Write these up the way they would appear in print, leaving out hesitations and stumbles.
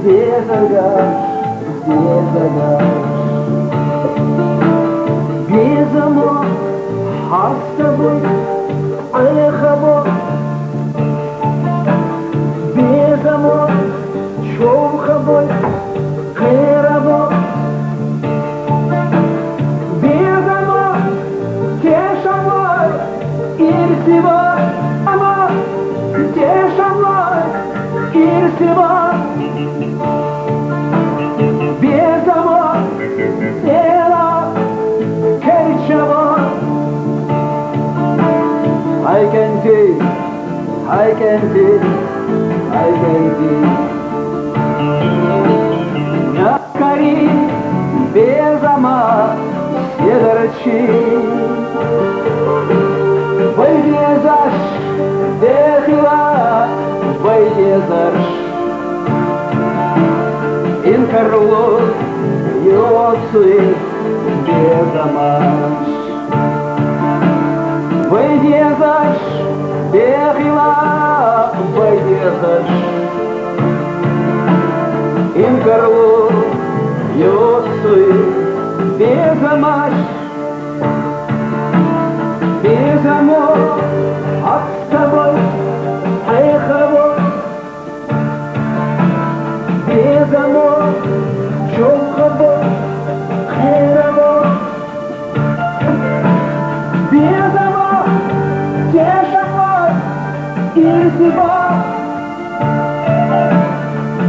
без огар, без огар. Без амор, а с тобой алехабор. Без амор, чом хабой, херабор. Без амор, тешамор, ирсивор. Амор, тешамор, ирсивор. Без амор, тела, керчавor. I can feel, I can feel, I can feel. Някари без ама се да речи. Вайдезаш дехила, вайдезаш. Инкарло йоцуи без амаш. Вайдезаш дехила, вайдезаш. Инкарло йоцуи без амаш. Без амор, а с тобой алехабор. Без амор, чом хабор, херабор. Без амор, тешамор, ирсибор.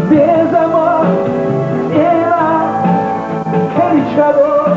Без amor, era kerçador.